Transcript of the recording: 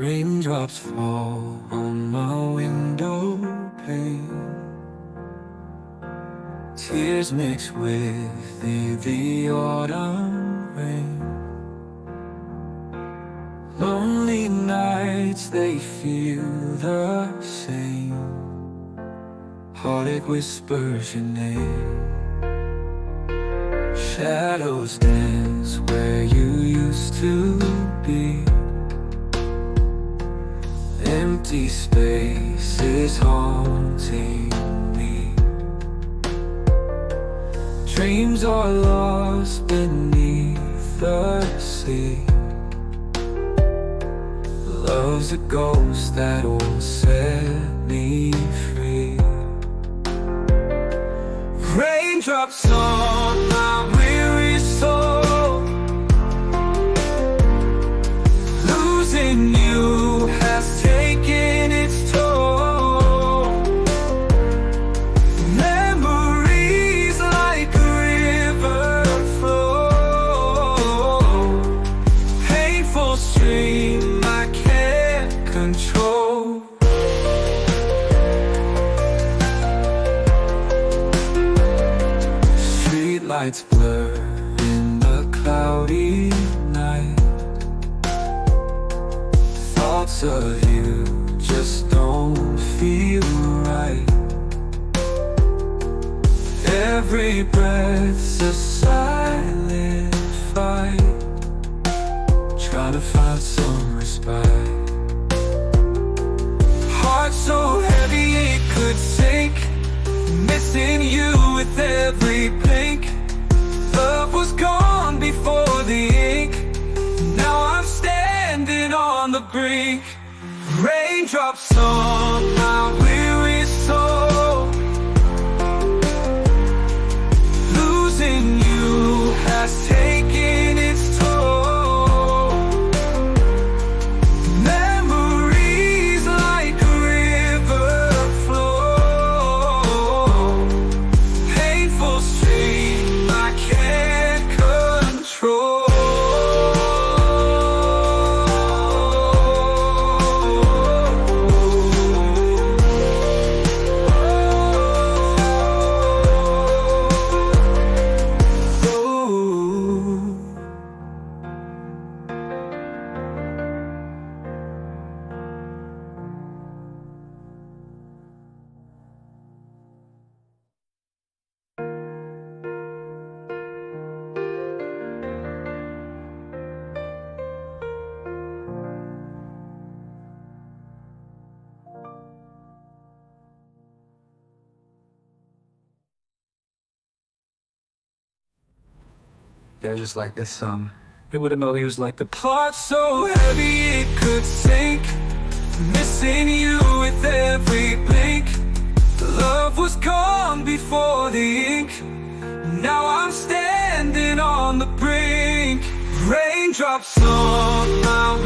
Raindrops fall on my window pane. Tears mix with the autumn rain. Lonely nights, they feel the same. Heartache whispers your name. Shadows dance where you used to be. Empty space is haunting me. Dreams are lost beneath the sea. Love's a ghost that won't set me free. Raindrops on my weary soul. Losing you has taken its toll. Memories like a river flow. Painful stream I can't control. Streetlights blur in the cloudy night. Thoughts of you just don't feel right. Every breath's a silent fight, trying to find some respite. Heart so heavy it could sink, missing you with every blink. Love was gone before the ink. Now I'm standing on the brink. Raindrops on my weary soul. Losing you has taken its toll. Memories like a river flow. Painful stream I can't control. Yeah, just like this song. It would have known he was like the Heart so heavy it could sink, missing you with every blink. Love was gone before the ink. Now I'm standing on the brink. Raindrops on my